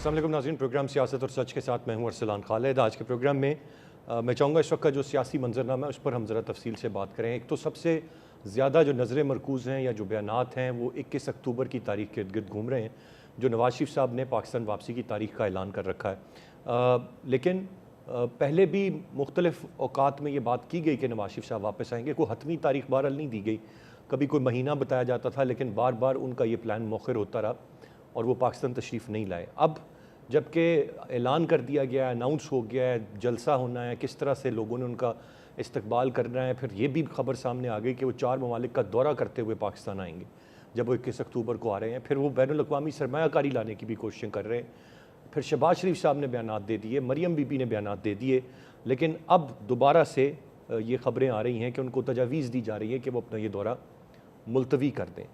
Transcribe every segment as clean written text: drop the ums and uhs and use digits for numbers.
अस्सलाम वालेकुम नाज़रीन, प्रोग्राम सियासत और सच के साथ मैं हूं अरसलान खालिद। आज के प्रोग्राम में मैं चाहूँगा इस वक्त का जो सियासी मंजरनामा है उस पर हम ज़रा तफसील से बात करें। एक तो सबसे ज़्यादा जो नज़रें मरकूज़ हैं या जो बयानात हैं वो 21 अक्टूबर की तारीख के इर्द गिर्द घूम रहे हैं, जो नवाज शरीफ साहब ने पाकिस्तान वापसी की तारीख का ऐलान कर रखा है। लेकिन पहले भी मुख्तलिफ़ औकात में ये बात की गई कि नवाज शरीफ साहब वापस आएंगे, कोई हतमी तारीख बहरहाल नहीं दी गई। कभी कोई महीना बताया जाता था, लेकिन बार बार उनका ये प्लान मौखर होता रहा और वो पाकिस्तान तशरीफ़ नहीं लाए। अब जबकि ऐलान कर दिया गया, अनाउंस हो गया है, जलसा होना है, किस तरह से लोगों ने उनका इस्तकबाल करना है, फिर ये भी खबर सामने आ गई कि वो 4 ममालिक का दौरा करते हुए पाकिस्तान आएंगे जब वो 21 अक्टूबर को आ रहे हैं। फिर वो बैनुल-अक़वामी सरमायाकारी लाने की भी कोशिशें कर रहे हैं। फिर शहबाज शरीफ साहब ने बयानात दे दिए, मरियम बीबी ने बयानात दे दिए, लेकिन अब दोबारा से ये खबरें आ रही हैं कि उनको तजावीज़ दी जा रही है कि वो अपना ये दौरा मुलतवी कर दें।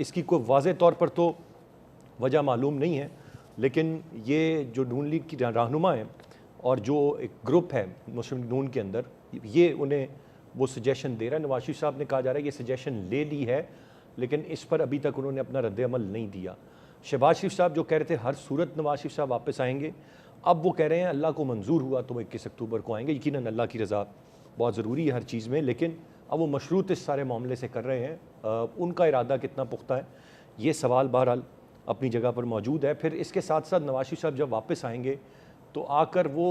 इसकी कोई वाज़ेह तौर पर तो वजह मालूम नहीं है, लेकिन ये जो नून लीग की रहनुमा है और जो एक ग्रुप है मुस्लिम नून के अंदर, ये उन्हें वो सजेशन दे रहा है। नवाज शरीफ साहब ने कहा जा रहा है ये सजेशन ले ली है, लेकिन इस पर अभी तक उन्होंने अपना रद्द-ए-अमल नहीं दिया। शहबाज शरीफ साहब जो कह रहे थे हर सूरत नवाज शरीफ साहब वापस आएंगे, अब वो कह रहे हैं अल्लाह को मंजूर हुआ तो वो 21 अक्टूबर को आएंगे। यकीनन अल्लाह की रज़ा बहुत ज़रूरी है हर चीज़ में, लेकिन अब वो मशरूत इस सारे मामले से कर रहे हैं। उनका इरादा कितना पुख्ता है, ये सवाल बहरहाल अपनी जगह पर मौजूद है। फिर इसके साथ साथ नवाज शरीफ साहब जब वापस आएंगे तो आकर वो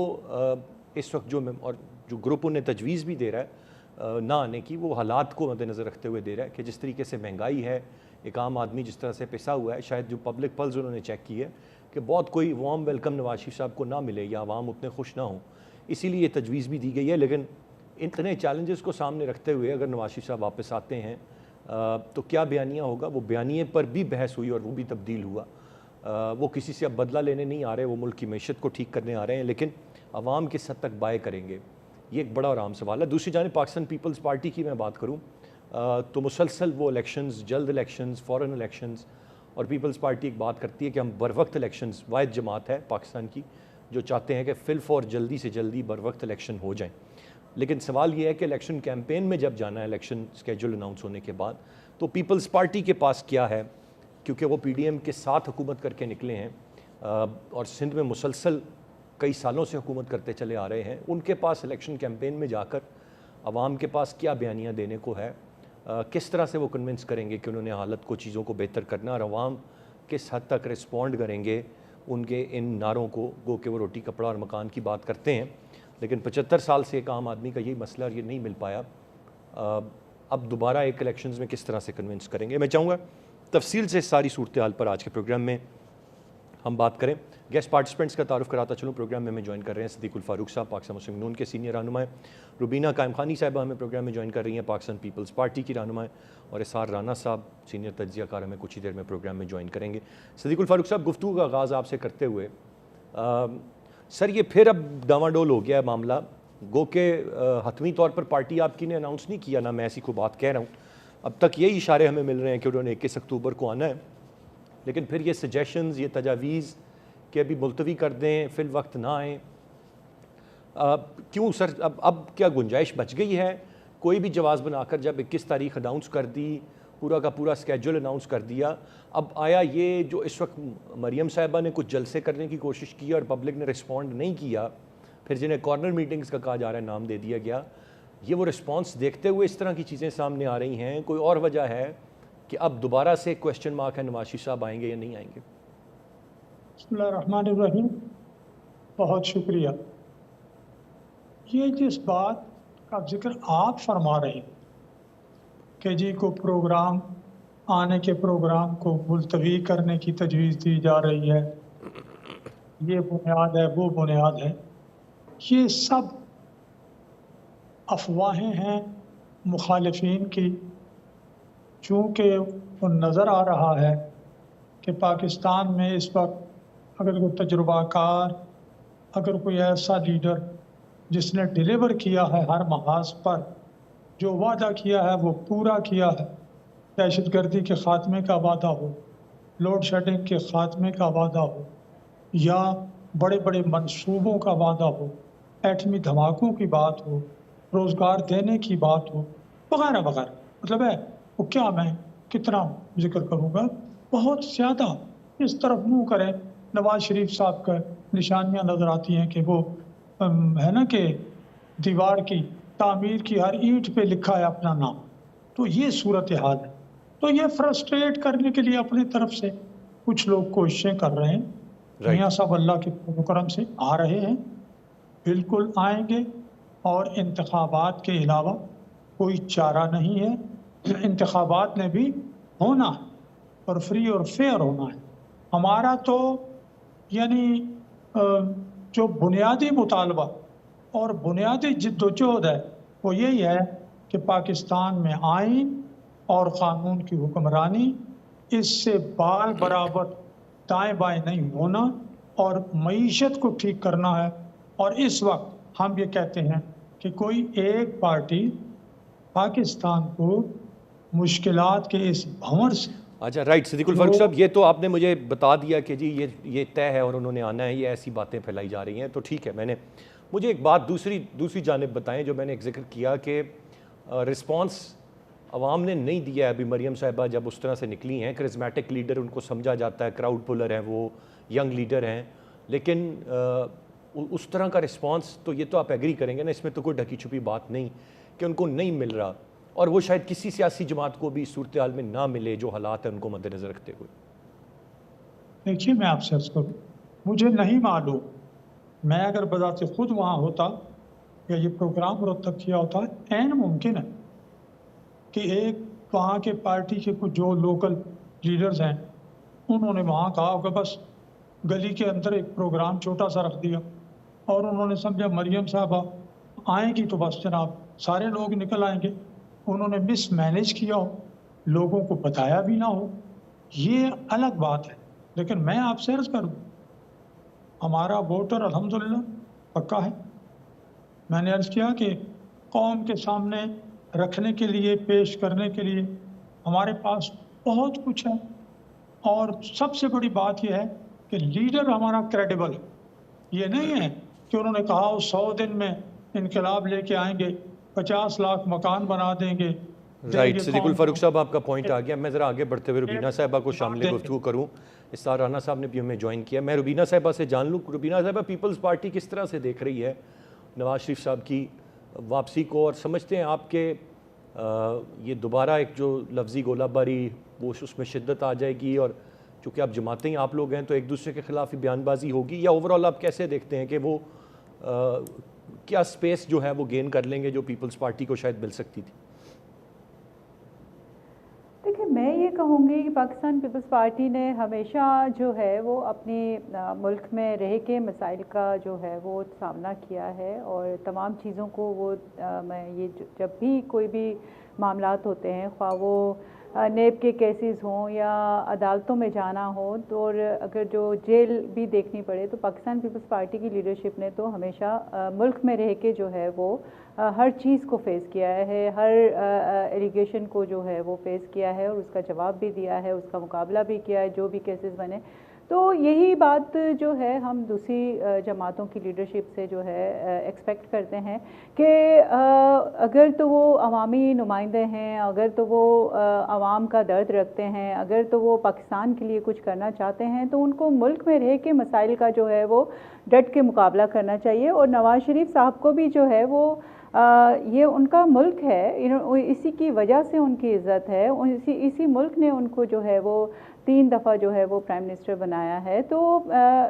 इस वक्त जो ग्रुप उन्हें तजवीज़ भी दे रहा है ना आने की, वो हालात को मद्देनज़र रखते हुए दे रहा है कि जिस तरीके से महंगाई है, एक आम आदमी जिस तरह से पिसा हुआ है, शायद जो पब्लिक पल्स उन्होंने चेक की है कि बहुत कोई वार्म वेलकम नवाज शरीफ साहब को ना मिले या आवाम उतने खुश ना हों, इसीलिए ये तजवीज़ भी दी गई है। लेकिन इतने चैलेंजेस को सामने रखते हुए अगर नवाज शरीफ साहब वापस आते हैं तो क्या बयानिया होगा, वो बयानिए पर भी बहस हुई और वो भी तब्दील हुआ। वो किसी से अब बदला लेने नहीं आ रहे, वो मुल्क की मैशत को ठीक करने आ रहे हैं, लेकिन अवाम किस हद तक बाय करेंगे, ये एक बड़ा और आम सवाल है। दूसरी जानिब पाकिस्तान पीपल्स पार्टी की मैं बात करूँ तो मुसलसल वो इलेक्शंस, जल्द इलेक्शंस, फ़ौरन इलेक्शंस, और पीपल्स पार्टी एक बात करती है कि हम बरवक्त इलेक्शंस, वाहिद जमात है पाकिस्तान की जो चाहते हैं कि फिलफौर जल्दी से जल्दी बरवक्त इलेक्शन हो जाएँ। लेकिन सवाल ये है कि इलेक्शन कैंपेन में जब जाना है, इलेक्शन स्केड्यूल अनाउंस होने के बाद, तो पीपल्स पार्टी के पास क्या है, क्योंकि वो पीडीएम के साथ हुकूमत करके निकले हैं और सिंध में मुसलसल कई सालों से हुकूमत करते चले आ रहे हैं। उनके पास इलेक्शन कैंपेन में जाकर अवाम के पास क्या बयानियाँ देने को है, किस तरह से वो कन्विंस करेंगे कि उन्होंने हालत को, चीज़ों को बेहतर करना, और अवाम किस हद तक रिस्पॉन्ड करेंगे उनके इन नारों को, गो कि वो रोटी कपड़ा और मकान की बात करते हैं, लेकिन 75 साल से एक आम आदमी का यही मसला और ये नहीं मिल पाया। अब दोबारा एक इलेक्शंस में किस तरह से कन्विंस करेंगे, मैं चाहूँगा तफसील से सारी सूरत हाल पर आज के प्रोग्राम में हम बात करें। गेस्ट पार्टिसिपेंट्स का तारुफ कराता चलूँ। प्रोग्राम में हमें ज्वाइन कर रहे हैं सिद्दीकुल फारूक साहब, पाकिस्तान मुस्लिम नून के सीनियर रहनुमा हैं। रुबीना कायम खानी साहिबा हमें प्रोग्राम में ज्वाइन कर रही हैं, पाकिस्तान पीपल्स पार्टी की रहनुमा हैं, और इसार राना साहब सीनियर तज्जियाकार हमें कुछ ही देर में प्रोग्राम में ज्वाइन करेंगे। सिद्दीकुल फारूक साहब, गुफ्तगू का आगाज़ आपसे करते हुए, सर ये फिर अब डामाडोल हो गया है मामला, गो के हतमी तौर पर पार्टी आपकी ने अनाउंस नहीं किया, ना मैं ऐसी कोई बात कह रहा हूँ, अब तक यही इशारे हमें मिल रहे हैं कि उन्होंने 21 अक्टूबर को आना है, लेकिन फिर ये सजेशंस, ये तजावीज़ कि अभी मुलतवी कर दें, फिल वक्त ना आएँ, क्यों सर? अब क्या गुंजाइश बच गई है? कोई भी जवाज़ बनाकर जब 21 तारीख अनाउंस कर दी, पूरा का पूरा स्केड्यूल अनाउंस कर दिया, अब आया ये जो इस वक्त मरियम साहिबा ने कुछ जलसे करने की कोशिश की और पब्लिक ने रिस्पॉन्ड नहीं किया, फिर जिन्हें कॉर्नर मीटिंग्स का कहा जा रहा है, नाम दे दिया गया, ये वो रिस्पॉन्स देखते हुए इस तरह की चीज़ें सामने आ रही हैं? कोई और वजह है कि अब दोबारा से क्वेश्चन मार्क है नवाज शरीफ साहब आएंगे या नहीं आएंगे? बिस्मिल्लाहिर्रहमानिर्रहीम, बहुत शुक्रिया। ये जिस बात का जिक्र आप फरमा रहे हैं कि जी को प्रोग्राम, आने के प्रोग्राम को मुलतवी करने की तजवीज़ दी जा रही है, ये बुनियाद है, वो बुनियाद है, ये सब अफवाहें हैं मुखालिफिन की। चूँकि वो नज़र आ रहा है कि पाकिस्तान में इस वक्त अगर कोई तजुर्बाकार, अगर कोई ऐसा लीडर जिसने डिलीवर किया है हर महाज पर, जो वादा किया है वो पूरा किया है, दहशतगर्दी के ख़ात्मे का वादा हो, लोड शेडिंग के ख़ात्मे का वादा हो, या बड़े बड़े मंसूबों का वादा हो, एटमी धमाकों की बात हो, रोज़गार देने की बात हो, वगैरह वगैरह, मतलब है वो क्या मैं कितना जिक्र करूँगा, बहुत ज़्यादा इस तरफ मुँह करें नवाज शरीफ साहब का निशानियां नज़र आती हैं कि वो है ना कि दीवार की तामीर की हर ईंट पे लिखा है अपना नाम। तो ये सूरत हाल है। तो ये फ्रस्ट्रेट करने के लिए अपनी तरफ से कुछ लोग कोशिशें कर रहे हैं। मियाँ साहब अल्लाह के करम से आ रहे हैं, बिल्कुल आएंगे, और इंतखाबात के अलावा कोई चारा नहीं है। इंतखाबात ने भी होना है और फ्री और फेयर होना है। हमारा तो यानी जो बुनियादी मुतालबा और बुनियादी जिद्दोजहद है वो यही है कि पाकिस्तान में आइन और क़ानून की हुक्मरानी, इससे बाल बराबर दाएं बाएं नहीं होना और मईशत को ठीक करना है। और इस वक्त हम ये कहते हैं कि कोई एक पार्टी पाकिस्तान को मुश्किलात के इस भंवर से अच्छा राइट सिद्दीकुल फारूक साहब, ये तो आपने मुझे बता दिया कि जी ये तय है और उन्होंने आना है, ये ऐसी बातें फैलाई जा रही हैं, तो ठीक है। मुझे एक बात दूसरी जानिब बताएं जो मैंने एक जिक्र किया कि रिस्पांस अवाम ने नहीं दिया है अभी। मरियम साहिबा जब उस तरह से निकली हैं, करिस्मेटिक लीडर उनको समझा जाता है, क्राउड पुलर हैं वो, यंग लीडर हैं, लेकिन उस तरह का रिस्पांस, तो ये तो आप एग्री करेंगे ना, इसमें तो कोई ढकी छुपी बात नहीं कि उनको नहीं मिल रहा, और वो शायद किसी सियासी जमात को भी इस सूरत हाल में ना मिले जो हालात हैं उनको मद्देनज़र रखते हुए। देखिए, मैं आपसे अर्ज़ करूँ, मुझे नहीं मालूम, मैं अगर बज़ाते खुद वहाँ होता या ये प्रोग्राम मुरतब किया होता, ऐन मुमकिन है कि एक वहाँ के पार्टी के कुछ जो लोकल लीडर्स हैं उन्होंने वहाँ कहा होगा, बस गली के अंदर एक प्रोग्राम छोटा सा रख दिया और उन्होंने समझा मरियम साहबा आएंगी तो बस जनाब सारे लोग निकल आएंगे। उन्होंने मिसमैनेज किया हो, लोगों को बताया भी ना हो, ये अलग बात है। लेकिन मैं आपसे अर्ज़ करूँ, हमारा वोटर अल्हम्दुलिल्लाह पक्का है। मैंने अर्ज़ किया कि कौम के सामने रखने के लिए, पेश करने के लिए हमारे पास बहुत कुछ है, और सबसे बड़ी बात यह है कि लीडर हमारा क्रेडिबल है। ये नहीं है कि उन्होंने कहा 100 दिन में इनकलाब लेके आएंगे, 50 लाख मकान बना देंगे। राइट सिद्दीकुल फारूक साहब, आपका पॉइंट आ गया। मैं ज़रा आगे बढ़ते हुए रुबीना साहिबा को शामिल गुफ्तगू करूँ। इस्तार राना साहब ने भी हमें ज्वाइन किया। मैं रुबीना साहिबा से जान लूँ, रुबीना साहिबा पीपल्स पार्टी किस तरह से देख रही है नवाज शरीफ साहब की वापसी को, और समझते हैं आपके ये दोबारा एक जो लफ्ज़ी गोलाबारी वो उसमें शिद्दत आ जाएगी, और चूँकि आप जमातें ही आप लोग हैं तो एक दूसरे के ख़िलाफ़ ही बयानबाजी होगी, या ओवरऑल आप कैसे देखते हैं कि वो क्या स्पेस जो है वो गेन कर लेंगे जो पीपल्स पार्टी को शायद मिल सकती थी? देखिए, मैं ये कहूँगी कि पाकिस्तान पीपल्स पार्टी ने हमेशा जो है वो अपने मुल्क में रह के मसाइल का जो है वो सामना किया है, और तमाम चीज़ों को वो मैं ये जब भी कोई भी मामलात होते हैं, ख्वाह वो नेब के केसेस हों या अदालतों में जाना हो, तो और अगर जो जेल भी देखनी पड़े, तो पाकिस्तान पीपल्स पार्टी की लीडरशिप ने तो हमेशा मुल्क में रह के जो है वो हर चीज़ को फेस किया है, हर एलिगेशन को जो है वो फेस किया है और उसका जवाब भी दिया है, उसका मुकाबला भी किया है जो भी केसेस बने। तो यही बात जो है हम दूसरी जमातों की लीडरशिप से जो है एक्सपेक्ट करते हैं कि अगर तो वो अवामी नुमाइंदे हैं, अगर तो वो आवाम का दर्द रखते हैं, अगर तो वो पाकिस्तान के लिए कुछ करना चाहते हैं, तो उनको मुल्क में रह के मसाइल का जो है वो डट के मुकाबला करना चाहिए। और नवाज शरीफ साहब को भी जो है वो ये उनका मुल्क है, इसी की वजह से उनकी इज़्ज़त है, इसी मुल्क ने उनको जो है वो 3 दफ़ा जो है वो प्राइम मिनिस्टर बनाया है। तो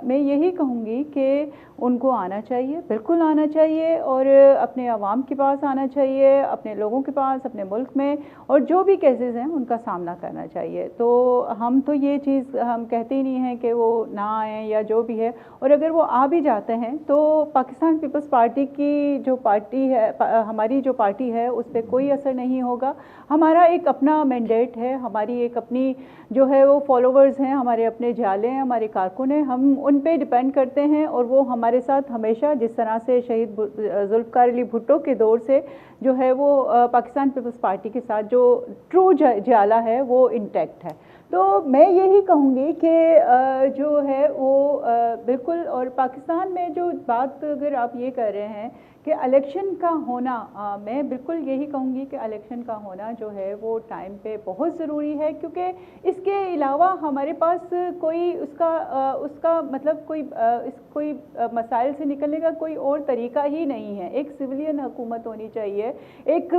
मैं यही कहूँगी कि उनको आना चाहिए, बिल्कुल आना चाहिए, और अपने अवाम के पास आना चाहिए, अपने लोगों के पास, अपने मुल्क में, और जो भी केसेस हैं उनका सामना करना चाहिए। तो हम तो ये चीज़ हम कहते ही नहीं हैं कि वो ना आएँ या जो भी है, और अगर वो आ भी जाते हैं तो पाकिस्तान पीपल्स पार्टी की जो पार्टी है, हमारी जो पार्टी है, उस पर कोई असर नहीं होगा। हमारा एक अपना मैंडेट है, हमारी एक अपनी जो है वो फॉलोवर्स हैं, हमारे अपने जाले हैं, हमारे कारकुन हैं, हम उन पे डिपेंड करते हैं, और वो हमारे साथ हमेशा जिस तरह से शहीद जुल्फ़िकार अली भुट्टो के दौर से जो है वो पाकिस्तान पीपल्स पार्टी के साथ जो ट्रू जाला है वो इंटैक्ट है। तो मैं यही कहूँगी कि जो है वो बिल्कुल, और पाकिस्तान में जो बात अगर आप ये कर रहे हैं کہ الیکشن کا ہونا میں بالکل یہی کہوں گی کہ الیکشن کا ہونا جو ہے وہ ٹائم پہ بہت ضروری ہے، کیونکہ اس کے علاوہ ہمارے پاس کوئی اس کا مطلب کوئی مسائل سے نکلنے کا کوئی اور طریقہ ہی نہیں ہے۔ ایک سویلین حکومت ہونی چاہیے، ایک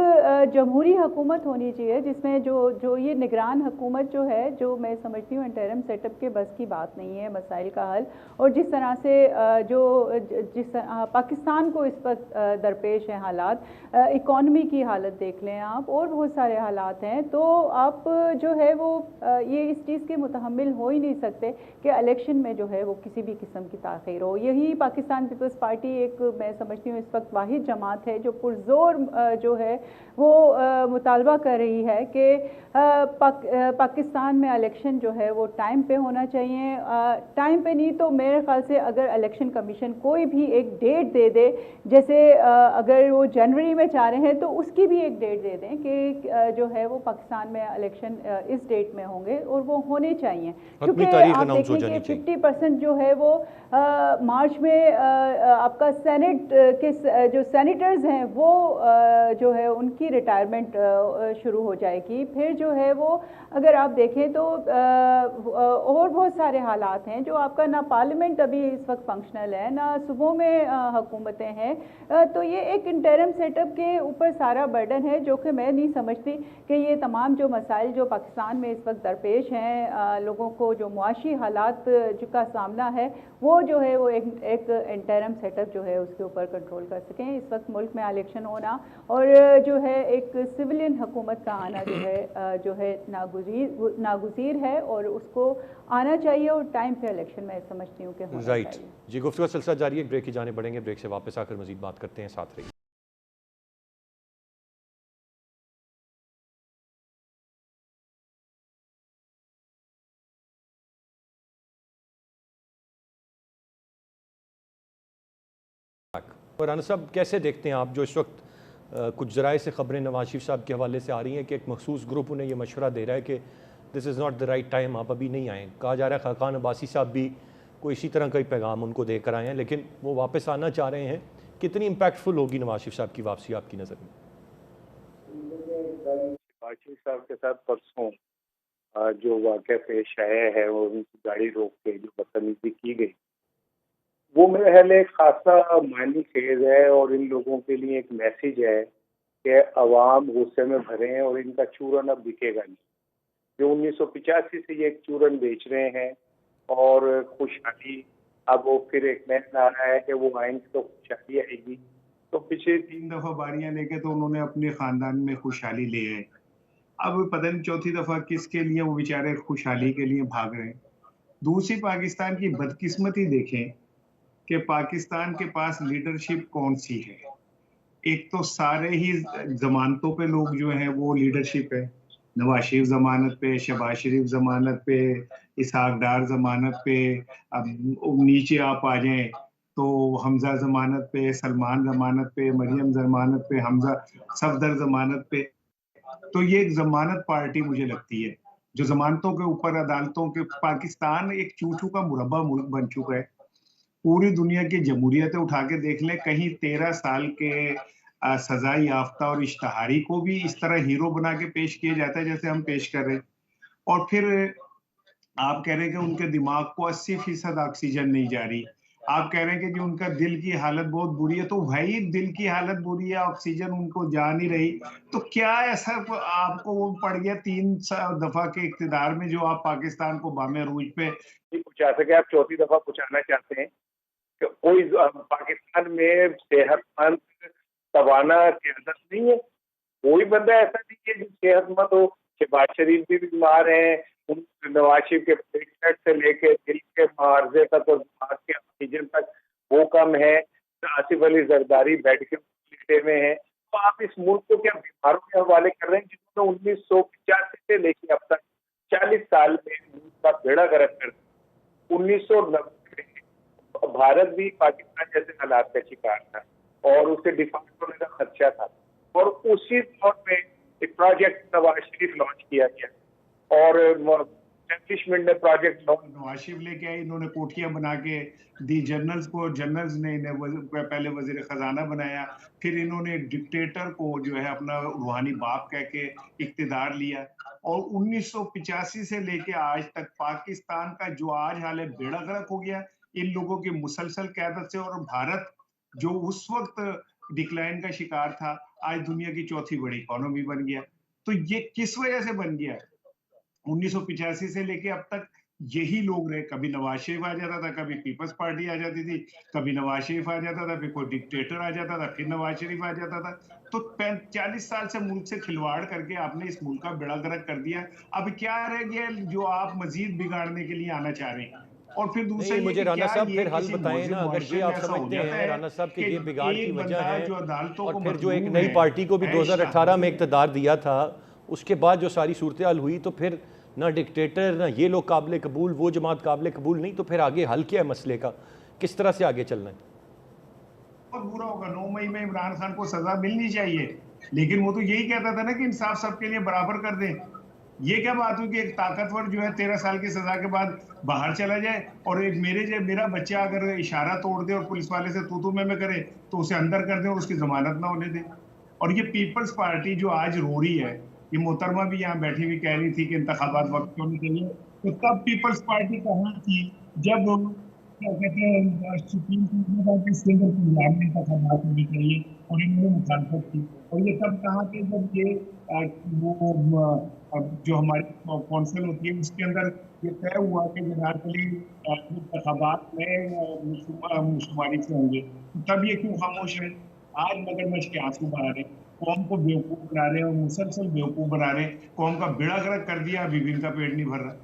جمہوری حکومت ہونی چاہیے جس میں جو یہ نگران حکومت جو ہے، جو میں سمجھتی ہوں انٹرم سیٹ اپ کے بس کی بات نہیں ہے مسائل کا حل، اور جس طرح سے پاکستان کو اس وقت درپیش ہیں حالات، اکانومی کی حالت دیکھ لیں آپ، اور بہت سارے حالات ہیں، تو آپ جو ہے وہ یہ اس چیز کے متحمل ہو ہی نہیں سکتے کہ الیکشن میں جو ہے وہ کسی بھی قسم کی تاخیر ہو۔ یہی پاکستان پیپلز پارٹی ایک میں سمجھتی ہوں اس وقت واحد جماعت ہے جو پرزور جو ہے وہ مطالبہ کر رہی ہے کہ پاکستان میں الیکشن جو ہے وہ ٹائم پہ ہونا چاہیے۔ ٹائم پہ نہیں تو میرے خیال سے اگر الیکشن کمیشن کوئی بھی ایک ڈیٹ دے دے، جیسے اگر وہ جنوری میں چاہ رہے ہیں تو اس کی بھی ایک ڈیٹ دے دیں کہ جو ہے وہ پاکستان میں الیکشن اس ڈیٹ میں ہوں گے اور وہ ہونے چاہیے، کیونکہ آپ دیکھیں کہ 50% جو ہے وہ مارچ میں آپ کا سینٹ کے جو سینیٹرز ہیں وہ جو ہے ان کی ریٹائرمنٹ شروع ہو جائے گی۔ پھر جو ہے وہ اگر آپ دیکھیں تو اور بہت سارے حالات ہیں جو آپ کا نہ پارلیمنٹ ابھی اس وقت فنکشنل ہے، نہ صوبوں میں حکومتیں ہیں، تو یہ ایک انٹرم سیٹ اپ کے اوپر سارا برڈن ہے، جو کہ میں نہیں سمجھتی کہ یہ تمام جو مسائل جو پاکستان میں اس وقت درپیش ہیں، لوگوں کو جو معاشی حالات کا سامنا ہے، وہ جو ہے وہ ایک انٹرم سیٹ اپ جو ہے اس کے اوپر کنٹرول کر سکیں۔ اس وقت ملک میں الیکشن ہونا اور جو ہے ایک سویلین حکومت کا آنا جو ہے ناگزیر ہے، اور اس کو آنا چاہیے، اور ٹائم پہ الیکشن میں سمجھتی ہوں کہ ہونا چاہیے۔ جی، گفتگو سلسلہ جاری ہے، بریک کی جانے بڑھیں گے، بریک سے واپس آ کر مزید بات کرتے ہیں، ساتھ رہیے۔ اور انس صاحب کیسے دیکھتے ہیں آپ جو اس وقت کچھ ذرائع سے خبریں نواز شریف صاحب کے حوالے سے آ رہی ہیں کہ ایک مخصوص گروپ انہیں یہ مشورہ دے رہا ہے کہ this is not the right time, آپ ابھی نہیں آئیں۔ کہا جا رہا ہے خاقان عباسی صاحب بھی کوئی اسی طرح کا ہی پیغام ان کو دے کر آئے ہیں، لیکن وہ واپس آنا چاہ رہے ہیں۔ کتنی امپیکٹفل ہوگی نواز شریف صاحب کی واپسی آپ کی نظر میں؟ نواز شریف صاحب کے ساتھ پرسوں جو واقعہ پیش آیا ہے اور ان کی گاڑی روک کے جو بدتمیزی کی گئی، وہ میرے خیال ایک خاصا معنی خیز ہے، اور ان لوگوں کے لیے ایک میسیج ہے کہ عوام غصے میں بھرے ہیں اور ان کا چورن اب بکے گا نہیں۔ جو 1985 سے یہ ایک چورن بیچ رہے ہیں اور خوشحالی، اب وہ پھر ایک نیا آ رہا ہے کہ وہ آئیں گے تو خوشحالی آئے گی، تو پچھلے 3 دفعہ باریاں لے کے تو انہوں نے اپنے خاندان میں خوشحالی لے آئے، اب پتہ نہیں چوتھی دفعہ کس کے لیے وہ بیچارے خوشحالی کے لیے بھاگ رہے ہیں۔ دوسری پاکستان کی بدقسمتی دیکھیں کہ پاکستان کے پاس لیڈرشپ کون سی ہے۔ ایک تو سارے ہی ضمانتوں پہ لوگ جو ہیں وہ لیڈرشپ ہے، نواز شریف ضمانت پہ، شہباز شریف ضمانت پہ، اسحاق ڈار ضمانت پہ، اب نیچے آپ آ جائیں تو حمزہ ضمانت پہ، سلمان ضمانت پہ، مریم ضمانت پہ، حمزہ صفدر ضمانت پہ۔ تو یہ ایک ضمانت پارٹی مجھے لگتی ہے جو ضمانتوں کے اوپر عدالتوں کے، پاکستان ایک چوچو کا مربع ملک بن چکا ہے۔ پوری دنیا کی جمہوریتیں اٹھا کے دیکھ لیں، کہیں 13 سال کے سزا یافتہ اور اشتہاری کو بھی اس طرح ہیرو بنا کے پیش کیا جاتا ہے جیسے ہم پیش کر رہے ہیں، اور پھر آپ کہہ رہے ہیں کہ ان کے دماغ کو 80% آکسیجن نہیں جا رہی، آپ کہہ رہے ہیں کہ جو ان کا دل کی حالت بہت بری ہے، تو بھائی دل کی حالت بری ہے، آکسیجن ان کو جا نہیں رہی، تو کیا ایسا آپ کو وہ پڑ گیا 3 دفعہ کے اقتدار میں جو آپ پاکستان کو بام عروج پہ پہنچا سکے، آپ چوتھی دفعہ پہنچانا چاہتے ہیں؟ کہ کوئی پاکستان میں صحت مند توانا قیادت نہیں ہے، کوئی بندہ ایسا نہیں ہے جو صحت مند ہو۔ شہباز شریف بھی بیمار ہیں، نواز شریف کے پیٹ سے لے کے دل کے معارضے تک اور دماغ کے آکسیجن تک وہ کم ہے، آصف علی زرداری بیٹھ کے لیٹے ہوئے ہیں۔ تو آپ اس ملک کو کیا بیماروں کے حوالے کر رہے ہیں جنہوں نے 1985 سے لے کے اب تک 40 سال میں ملک کا بیڑا غرق کر دیا۔ 1990 میں بھارت بھی پاکستان جیسے حالات کا شکار تھا اور اسے ڈیفالٹ ہونے کا خدشہ تھا، اور اسی دور میں ایک پروجیکٹ نواز شریف لانچ کیا گیا اور एस्टैब्लिशमेंट ने प्रोजेक्ट नवाज शरीफ लेके आए, इन्होंने कोठियां बना के दी जनरल्स को, जनरल्स ने इन्हें पहले वजीर खजाना बनाया, फिर इन्होंने डिक्टेटर को जो है अपना रूहानी बाप कह के इक्तिदार लिया, और 1985 से लेके आज तक पाकिस्तान का जो आज हाल है बेड़ा गर्क हो गया इन लोगों की मुसलसल क़यादत से। और भारत जो उस वक्त डिक्लाइन का शिकार था, आज दुनिया की चौथी बड़ी इकोनॉमी बन गया। तो ये किस वजह से बन गया? 1985 से लेके अब तक यही लोग रहे, कभी नवाज शरीफ आ जाता था, कभी पीपल्स पार्टी आ जाती थी, कभी नवाज शरीफ आ जाता था, फिर कोई डिक्टेटर आ जाता था, फिर नवाज शरीफ आ जाता था। तो 40 साल से मुल्क से खिलवाड़ करके आपने इस मुल्क का बेड़ा गर्क कर दिया। अब क्या रह गया जो आप मजीद बिगाड़ने के लिए आना चाह रहे हैं? और फिर दूसरा मुझे राना साहब फिर हल बताएं ना, अगर ये आप समझते हैं राना साहब कि ये बिगाड़ की वजह है, और फिर जो एक नई पार्टी को भी 2018 में इक़्तिदार दिया था, उसके बाद जो सारी सूरत हाल हुई, तो फिर ना डिक्टेटर ना ये लोग काबिल कबूल, वो जमात काबिल कबूल नहीं, तो फिर आगे हल क्या है मसले का, किस तरह से आगे चलना है? बहुत बुरा होगा। 9 मई में इमरान खान को सजा मिलनी चाहिए, लेकिन वो तो यही कहता था ना कि इंसाफ सबके लिए बराबर कर दें। ये क्या बात हुई कि एक ताकतवर जो है 13 साल की सजा के बाद बाहर चला जाए, और एक मेरा बच्चा अगर इशारा तोड़ दे और पुलिस वाले से तू में करे तो उसे अंदर कर दे और उसकी जमानत ना होने दे। और ये पीपल्स पार्टी जो आज रो रही है, ये मोहतरमा भी यहाँ बैठी हुई कह रही थी कि इंतखाबात वक्त होने चाहिए, तो तब पीपल्स पार्टी कहाँ थी जब क्या कहते हैं सुप्रीम कोर्ट ने सिंगल पंजाब में इंतखाबात होने चाहिए और इन्होंने मुखालफत की? और ये तब कहाँ थे जब ये जो हमारी कौंसिल होती है उसके अंदर ये तय हुआ कि जनरली इंतखाबात में मुशुमारी से होंगे, तब ये क्यों खामोश है? आज मगरमच्छ के आंसू बहा रहे, कौम को बेवकूफ बना रहे हैं और मुसलसल बेवकूफ बना रहे हैं, कौम का बेड़ा गर्क कर दिया, अभी भी इनका पेट नहीं भर रहा।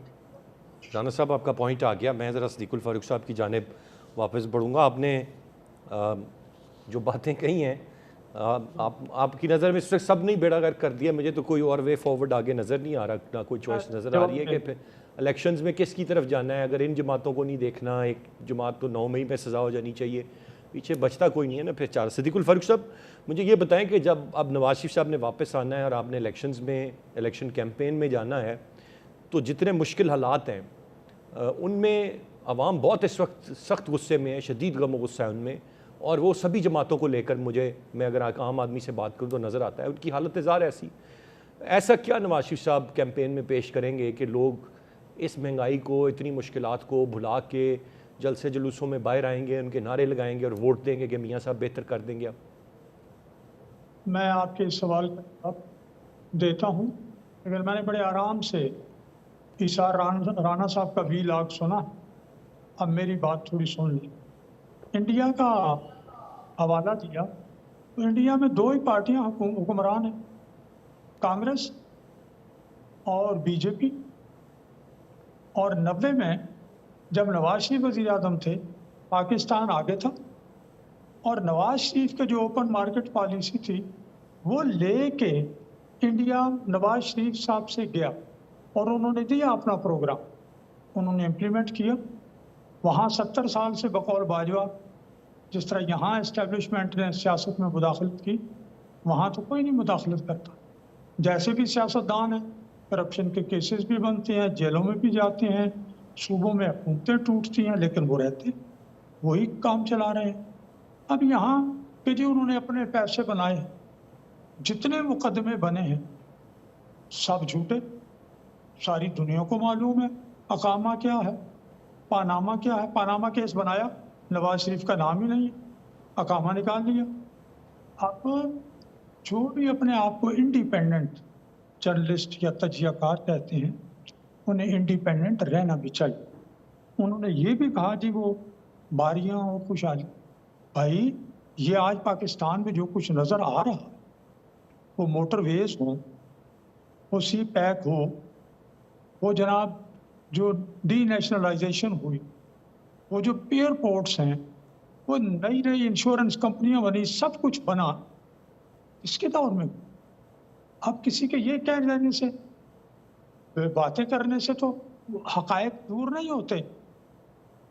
राना साहब आपका पॉइंट आ गया, मैं ज़रा सिद्दीकुल फारूक साहब की जानिब वापस बढ़ूँगा। आपने जो बातें कही हैं, आपकी नज़र में इस वक्त सब नहीं बेड़ा गर्क कर दिया, मुझे तो कोई और वे फॉरवर्ड आगे नज़र नहीं आ रहा, ना कोई चॉइस नज़र आ रही है कि फिर इलेक्शंस में किस की तरफ जाना है। अगर इन जमातों को नहीं देखना, एक जमात तो 9 मई में सज़ा हो जानी चाहिए, पीछे बचता कोई नहीं है ना फिर चार। सिद्दीकुल फारूक साहब मुझे ये बताएं कि जब अब नवाज शरीफ साहब ने वापस आना है और आपने इलेक्शन कैंपेन में जाना है, तो जितने मुश्किल हालात हैं उनमें आवाम बहुत इस वक्त सख्त गुस्से में है, शदीद गम गुस्सा है उनमें, और वो सभी जमातों को लेकर मैं अगर आम आदमी से बात करूँ तो नज़र आता है उनकी हालत ज़ार ऐसा क्या नवाज शरीफ साहब कैंपेन में पेश करेंगे कि लोग इस महंगाई को, इतनी मुश्किलात को भुला के जलसे जुलूसों में बाहर आएंगे, उनके नारे लगाएंगे और वोट देंगे कि मियाँ साहब बेहतर कर देंगे? आप मैं आपके इस सवाल का जवाब देता हूँ, लेकिन मैंने बड़े आराम से इशार राना साहब का वीलॉग सुना, अब मेरी बात थोड़ी सुन ली। इंडिया का हवाला दिया तो इंडिया में 2 ही पार्टियां हुक्मरान हैं, कांग्रेस और बीजेपी। और 90 में जब नवाज शरीफ वज़ीर आज़म थे, पाकिस्तान आगे था, और नवाज शरीफ के जो ओपन मार्केट पॉलिसी थी वो लेके इंडिया नवाज शरीफ साहब से गया और उन्होंने दिया अपना प्रोग्राम, उन्होंने इम्प्लीमेंट किया। वहाँ 70 साल से बकौल बाजवा जिस तरह यहाँ इस्टेब्लिशमेंट ने सियासत में मुदाखलत की, वहाँ तो कोई नहीं मुदाखलत करता। जैसे भी सियासतदान हैं, करप्शन के केसेस भी बनते हैं, जेलों में भी जाते हैं, सूबों में हुकूमतें टूटती हैं, लेकिन वो रहते वही काम चला रहे हैं। अब यहाँ के जो उन्होंने अपने पैसे बनाए, जितने मुकदमे बने हैं सब झूठे, सारी दुनिया को मालूम है। अकामा क्या है, पानामा क्या है? पानामा केस बनाया, नवाज शरीफ का नाम ही नहीं है, अकामा निकाल लिया। अब जो भी अपने आप को इंडिपेंडेंट जर्नलिस्ट या तजियाकार कहते हैं, उन्हें इंडिपेंडेंट रहना भी चाहिए। उन्होंने ये भी कहा जी वो बारियां और खुशहाली, भाई ये आज पाकिस्तान में जो कुछ नज़र आ रहा है, वो मोटरवेज हो, वो सी पैक हो, वो जनाब जो डी नेशनलाइजेशन हुई, वो जो एयरपोर्ट्स हैं, वो नई नई इंश्योरेंस कंपनियां बनी, सब कुछ बना इसके दौर में। अब किसी के ये कह देने से, बातें करने से तो हकायक दूर नहीं होते।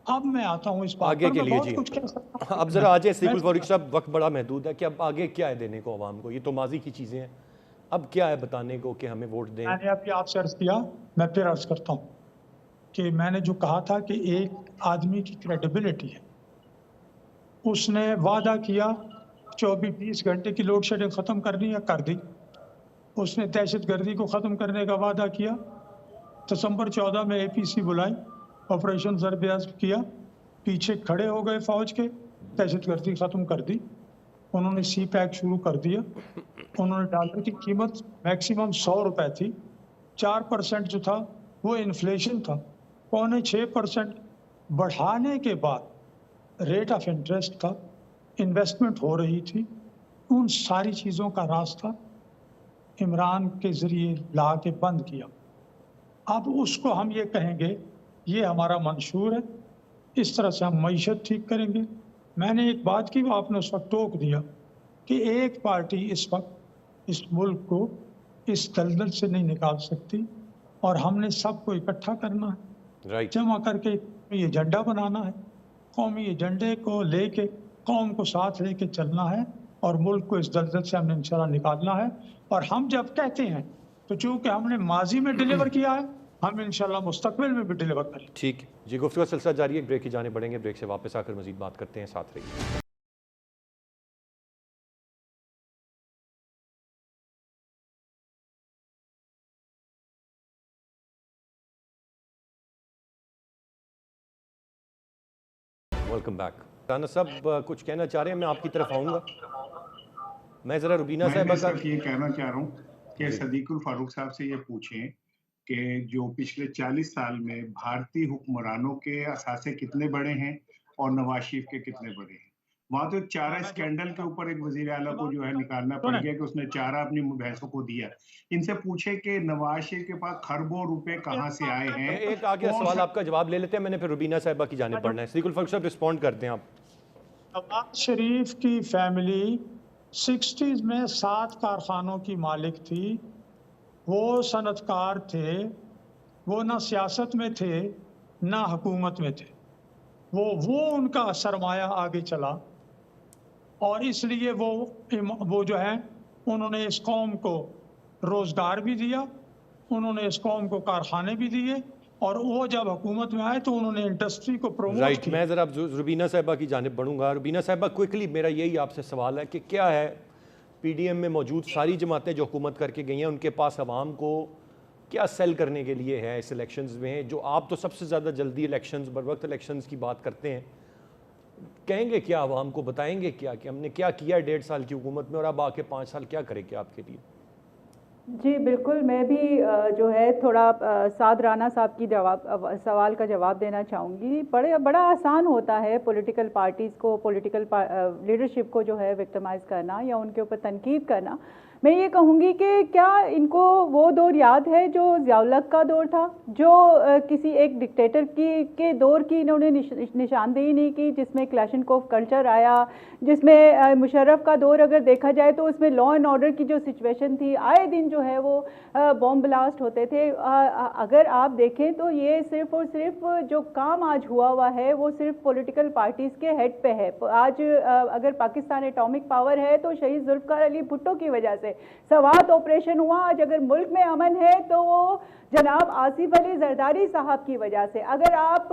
अब मैं आता हूँ इस बात आगे पर, के मैं लिए बहुत जी कुछ कह सकता हूँ। अब जरा आ जाए सिद्दीकुल फारूक साहब, वक्त बड़ा महदूद है कि अब आगे क्या है देने को आवाम को? ये तो माजी की चीज़ें हैं, अब क्या है बताने को कि हमें वोट दें? मैंने अभी आपसे अर्ज किया, मैं फिर अर्ज करता हूँ। کہ میں نے جو کہا تھا کہ ایک آدمی کی کریڈیبلٹی ہے، اس نے وعدہ کیا 24-20 گھنٹے کی لوڈ شیڈنگ ختم کرنی ہے، کر دی۔ اس نے دہشت گردی کو ختم کرنے کا وعدہ کیا، دسمبر 14 میں APC بلائی، آپریشن ضرب عزم کیا، پیچھے کھڑے ہو گئے فوج کے، دہشت گردی ختم کر دی۔ انہوں نے سی پیک شروع کر دیا، انہوں نے ڈالر کی قیمت میکسیمم 100 روپے تھی، 4% جو تھا وہ انفلیشن تھا، 5.6% بڑھانے کے بعد ریٹ آف انٹرسٹ تھا، انویسٹمنٹ ہو رہی تھی۔ ان ساری چیزوں کا راستہ عمران کے ذریعے لا کے بند کیا۔ اب اس کو ہم یہ کہیں گے یہ ہمارا منشور ہے، اس طرح سے ہم معیشت ٹھیک کریں گے۔ میں نے ایک بات کی، وہ آپ نے اس وقت ٹوک دیا کہ ایک پارٹی اس وقت اس ملک کو اس دلدل سے نہیں نکال سکتی، اور ہم نے سب کو اکٹھا کرنا ہے، جمع کر کے یہ ایجنڈا بنانا ہے، قومی ایجنڈے کو لے کے قوم کو ساتھ لے کے چلنا ہے، اور ملک کو اس دلدل سے ہم نے انشاءاللہ نکالنا ہے۔ اور ہم جب کہتے ہیں تو چونکہ ہم نے ماضی میں ڈیلیور کیا ہے، ہم انشاءاللہ مستقبل میں بھی ڈیلیور کریں۔ ٹھیک جی، گفتگو سلسلہ جاری ہے، بریک کی جانب بڑھیں گے، بریک سے واپس آ کر مزید بات کرتے ہیں، ساتھ رہیے۔ Welcome back. رانا صاحب کچھ کہنا چاہ رہے ہیں؟ میں آپ کی طرف آؤں گا، میں ذرا روبینہ صاحبہ کا یہ کہنا چاہ رہا ہوں کہ صدیق الفاروق صاحب سے یہ پوچھیں کہ جو پچھلے 40 سال میں بھارتی حکمرانوں کے اثاثے کتنے بڑے ہیں اور نواز شریف کے کتنے بڑے ہیں۔ وہاں تو چارہ اسکینڈل کے اوپر ایک وزیر اعلیٰ کو جو ہے نکالنا پڑ گیا کہ اس نے چارہ اپنی بھینسوں کو دیا۔ ان سے پوچھیں کہ نواز شریف کے پاس خربوں روپے کہاں سے آئے ہیں۔ ایک آگے سوال آپ کا جواب لے لیتے ہیں، میں نے پھر روبینہ صاحبہ کی جانب بڑھنا ہے۔ صدیق الفاروق صاحب رسپونڈ کرتے ہیں آپ۔ نواز شریف کی فیملی 60s میں 7 کارخانوں کی مالک تھی، وہ صنعت کار تھے، وہ نہ سیاست میں تھے نہ حکومت میں تھے، وہ ان کا سرمایہ آگے چلا، اور اس لیے وہ جو ہے انہوں نے اس قوم کو روزگار بھی دیا، انہوں نے اس قوم کو کارخانے بھی دیے، اور وہ جب حکومت میں آئے تو انہوں نے انڈسٹری کو پروموٹ کیا۔ میں ذرا روبینہ صاحبہ کی جانب بڑھوں گا۔ روبینہ صاحبہ کوئکلی میرا یہی آپ سے سوال ہے کہ کیا ہے PDM میں موجود ساری جماعتیں جو حکومت کر کے گئی ہیں، ان کے پاس عوام کو کیا سیل کرنے کے لیے ہے اس الیکشنز میں؟ جو آپ تو سب سے زیادہ جلدی الیکشنز، بر وقت الیکشنز کی بات کرتے ہیں، کہیں گے کیا عوام کو؟ بتائیں گے کیا کہ ہم نے کیا کیا 1.5 سال کی حکومت میں، اور اب آ کے 5 سال کیا کرے گے آپ کے لیے؟ جی بالکل، میں بھی جو ہے تھوڑا سعد رانا صاحب کی سوال کا جواب دینا چاہوں گی۔ بڑا آسان ہوتا ہے پولیٹیکل پارٹیز کو، پولیٹیکل لیڈرشپ کو جو ہے وکٹمائز کرنا یا ان کے اوپر تنقید کرنا۔ میں یہ کہوں گی کہ کیا ان کو وہ دور یاد ہے جو ضیاء الحق کا دور تھا، جو کسی ایک ڈکٹیٹر کے دور کی انہوں نے نشاندہی نہیں کی، جس میں کلاشنکوف کلچر آیا، جس میں مشرف کا دور اگر دیکھا جائے تو اس میں لا اینڈ آرڈر کی جو سچویشن تھی، آئے دن جو ہے وہ بوم بلاسٹ ہوتے تھے۔ اگر آپ دیکھیں تو یہ صرف اور صرف جو کام آج ہوا ہے وہ صرف پولیٹیکل پارٹیز کے ہیڈ پہ ہے۔ آج اگر پاکستان ایٹامک پاور ہے تو شہید ذوالفقار علی بھٹو کی وجہ سے سوات آپریشن ہوا۔ آج اگر ملک میں امن ہے تو وہ جناب آصف علی زرداری صاحب کی وجہ سے۔ اگر آپ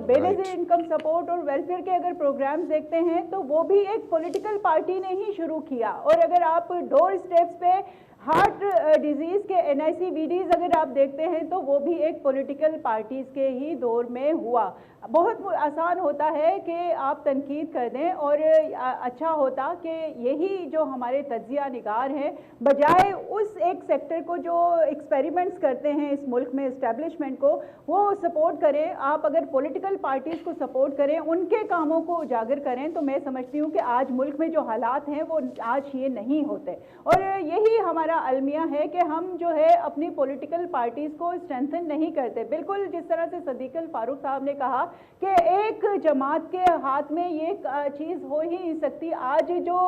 بے نظیر انکم سپورٹ اور ویلفیئر کے اگر پروگرامز دیکھتے ہیں تو وہ بھی ایک پولیٹیکل پارٹی نے ہی شروع کیا۔ اور اگر آپ ڈور اسٹیپس پہ ہارٹ ڈیزیز کے NICVDs اگر آپ دیکھتے ہیں تو وہ بھی ایک پولیٹیکل پارٹیز کے ہی دور میں ہوا۔ بہت آسان ہوتا ہے کہ آپ تنقید کر دیں، اور اچھا ہوتا کہ یہی جو ہمارے تجزیہ نگار ہیں بجائے اس ایک سیکٹر کو جو ایکسپیریمنٹس کرتے ہیں اس ملک میں اسٹیبلشمنٹ کو، وہ سپورٹ کریں۔ آپ اگر پولیٹیکل پارٹیز کو سپورٹ کریں، ان کے کاموں کو اجاگر کریں، تو میں سمجھتی ہوں کہ آج ملک میں جو حالات ہیں وہ آج یہ نہیں ہوتے۔ اور یہی ہمارا المیہ ہے کہ ہم جو ہے اپنی پولیٹیکل پارٹیز کو اسٹرینتھن نہیں کرتے۔ بالکل جس طرح سے صدیق الفاروق صاحب نے کہا کہ ایک جماعت کے ہاتھ میں یہ چیز ہو ہی نہیں سکتی۔ آج جو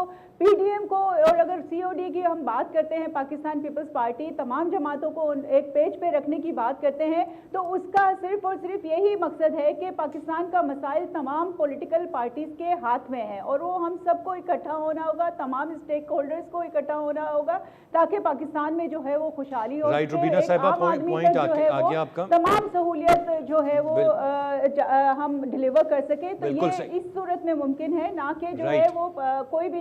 PDM کو، اور اگر COD کی ہم بات کرتے ہیں، پاکستان पाकिस्तान पीपल्स पार्टी तमाम जमातों को एक पेज पे रखने की बात करते हैं, तो उसका सिर्फ और सिर्फ यही मकसद है कि पाकिस्तान का मसाइल तमाम पॉलिटिकल पार्टीज़ के हाथ में है और वो हम सबको इकट्ठा होना होगा, तमाम स्टेक होल्डर्स को इकट्ठा होना होगा ताकि पाकिस्तान में जो है वो खुशहाली हो। राइट रुबीना साहिबा, पॉइंट आ गया आपका। तमाम सहूलियत जो है वो हम डिलीवर कर सके, तो ये इस सूरत में मुमकिन है, ना कि जो है वो कोई भी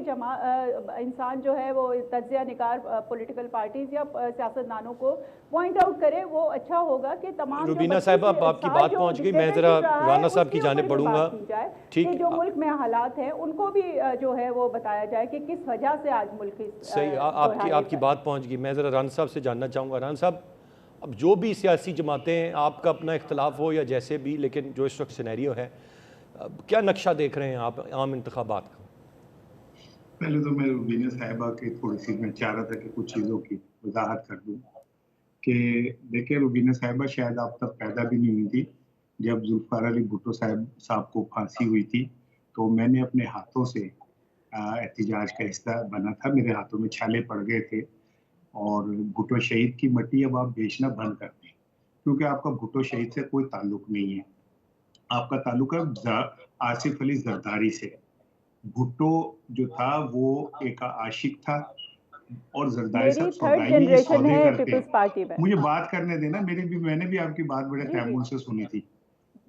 इंसान जो है वो तज्जिया निकार पॉलिटिकल पार्टीज या सियासतदानों को पॉइंट आउट करे। वो अच्छा होगा कि तमाम रुबीना साहब अब आपकी बात पहुंच गई, मैं जरा राना साहब की जानिब बढ़ूंगा। ठीक, जो मुल्क में हालात हैं उनको भी जो है वो बताया जाए कि किस वजह से आज मुल्क सही आपकी बात पहुंच गई। मैं जरा राना साहब से जानना चाहूँगा, राना साहब अब जो भी सियासी जमातें हैं, आपका अपना इख्तलाफ हो या जैसे भी, लेकिन जो इस वक्त सिनेरियो है, क्या नक्शा देख रहे हैं आप आम इंतखाबात का? पहले तो मैं रुबीना साहिबा की थोड़ी सी मैं चाह रहा था कि कुछ चीज़ों की वजाहत कर दूं कि देखिए, रुबीना साहिबा शायद आप तक पैदा भी नहीं हुई थी जब जुल्फ़िकार अली भुट्टो साहब को फांसी हुई थी, तो मैंने अपने हाथों से एहतजाज का हिस्सा बना था, मेरे हाथों में छाले पड़ गए थे। और भुट्टो शहीद की मट्टी अब आप बेचना बंद कर दें, क्योंकि आपका भुट्टो शहीद से कोई ताल्लुक नहीं है, आपका ताल्लुक है आसिफ अली जरदारी से। भुट्टो जो था वो एक आशिक था और जरदारी साहब सौदे करते। मुझे बात करने देना, मैंने भी आपकी बात बड़े तहम्मुल से सुनी थी,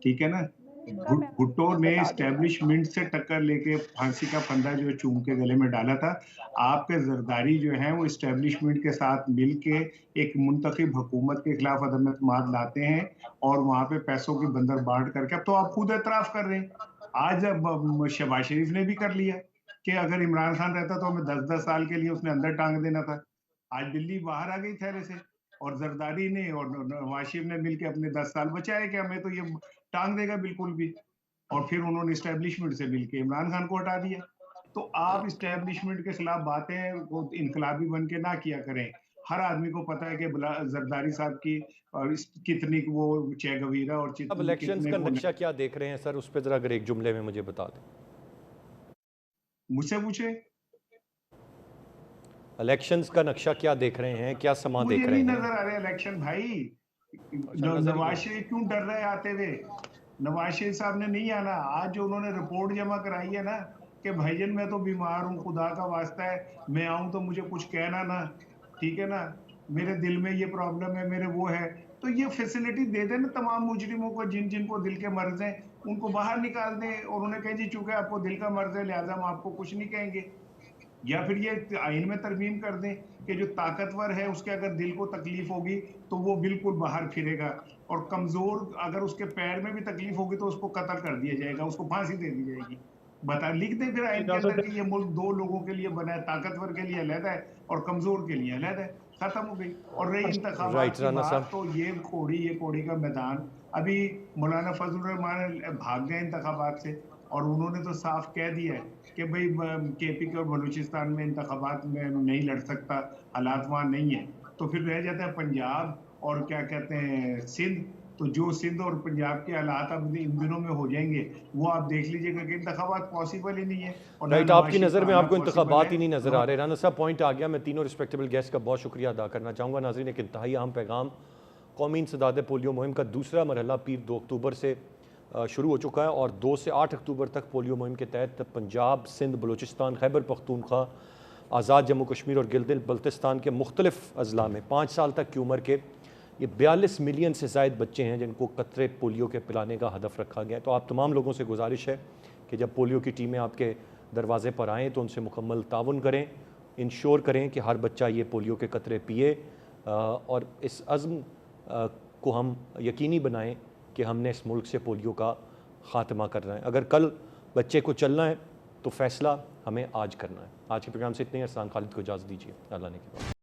ठीक है ना। भुट्टो ने एस्टेब्लिशमेंट से टक्कर लेके फांसी का फंदा जो चूम के गले में डाला था। आपके जरदारी जो है वो एस्टेब्लिशमेंट के साथ मिलके एक मुंतखब हुकूमत के खिलाफ अदम एतमाद लाते हैं और वहां पे पैसों की बंदर बांट करके, अब तो आप खुद एतराफ कर रहे हैं, आज अब शहबाज शरीफ ने भी कर लिया कि अगर इमरान खान रहता तो हमें 10-10 साल के लिए उसने अंदर टांग देना था। आज दिल्ली बाहर आ गई थैले से, और जरदारी ने और नवाज शरीफ ने मिलकर अपने 10 साल बचाए कि हमें तो ये टांग देगा बिल्कुल भी, और फिर उन्होंने एस्टेब्लिशमेंट से मिलकर इमरान खान को हटा दिया। तो आप एस्टेब्लिशमेंट के खिलाफ बातें को इनकलाबी बन के ना किया करें। हर आदमी को पता है कि जरदारी साहब की और कितनी वो चेगवीरा और अब इलेक्शंस का नक्शा क्या देख रहे हैं सर, उस पर जरा अगर एक जुमले में मुझे बता दें। मुझसे पूछे इलेक्शंस का नक्शा क्या देख रहे हैं, क्या समा देख रहे हैं? नजर आ रहे इलेक्शन भाई। नवाज शरीफ क्यों डर रहे आते हुए? नवाज शरीफ साहब ने नहीं आना। आज जो उन्होंने रिपोर्ट जमा कराई है ना कि भाईजान मैं तो बीमार हूँ, खुदा का वास्ता है मैं आऊं तो मुझे कुछ कहना ना, ठीक है ना, मेरे दिल में ये प्रॉब्लम है, मेरे वो है, तो ये फैसिलिटी दे देना तमाम मुजरिमों को, जिनको दिल के मर्ज हैं उनको बाहर निकाल दें और उन्हें कहें जी चूंकि आपको दिल का मर्ज है लिहाजा हम आपको कुछ नहीं कहेंगे। या फिर ये आइन में तरमीम कर दें कि जो ताकतवर है उसके अगर दिल को तकलीफ होगी तो वो बिल्कुल बाहर फिरेगा, और कमजोर अगर उसके पैर में भी तकलीफ होगी तो उसको कत्ल कर दिया जाएगा, उसको फांसी दे दी जाएगी। बता लिख दें फिर आइन के अंदर कि ये मुल्क दो लोगों के लिए बना है, ताकतवर के लिए अलग है और कमजोर के लिए अलग है, खत्म हो गई। और रही इंतखाबात की बात, तो ये कोड़ी का मैदान, अभी मौलाना फजलुर रहमान भाग गए इंतखाबात से और उन्होंने तो साफ कह दिया है कि भाई KP के और बलूचिस्तान में इंतखाबात में नहीं लड़ सकता, हालात वहाँ नहीं है, तो फिर रह जाता है पंजाब और क्या कहते हैं सिंध। तो जो सिंध और पंजाब के हालात अब इन दिनों में हो जाएंगे वो आप देख लीजिएगा कि इंतखाबात पॉसिबल ही नहीं है। और राइट, आपकी नज़र में आपको इंतखाबात ही नहीं नज़र आ रहे। राना साहब पॉइंट आ गया। मैं तीनों रिस्पेक्टेबल गेस्ट का बहुत शुक्रिया अदा करना चाहूँगा। नाज़रीन, एक इंतहाई अहम पैगाम, कौमी इंसदाद पोलियो मुहिम का दूसरा मरहला पीर 2 अक्टूबर से शुरू हो चुका है और 2 से 8 अक्टूबर तक पोलियो मुहिम के तहत पंजाब, सिंध, बलूचिस्तान, खैबर पख्तूनख्वा, आज़ाद जम्मू कश्मीर और गिलगित बल्तिस्तान के मुख्तलिफ अजला में 5 साल तक की उम्र के ये 42 मिलियन से ज़ायद बच्चे हैं जिनको कतरे पोलियो के पिलाने का हदफ रखा गया है। तो आप तमाम लोगों से गुजारिश है कि जब पोलियो की टीमें आपके दरवाज़े पर आएँ तो उनसे मुकम्मल ताउन करें, इंश्योर करें कि हर बच्चा ये पोलियो के कतरे पिए और इस अज़्म को हम यकीनी बनाएं कि हमने इस मुल्क से पोलियो का ख़ात्मा करना है। अगर कल बच्चे को चलना है तो फ़ैसला हमें आज करना है। आज के प्रोग्राम से इतने ही। अरसान खालिद को इजाज़त दीजिए। अल्लाह ने के बाद।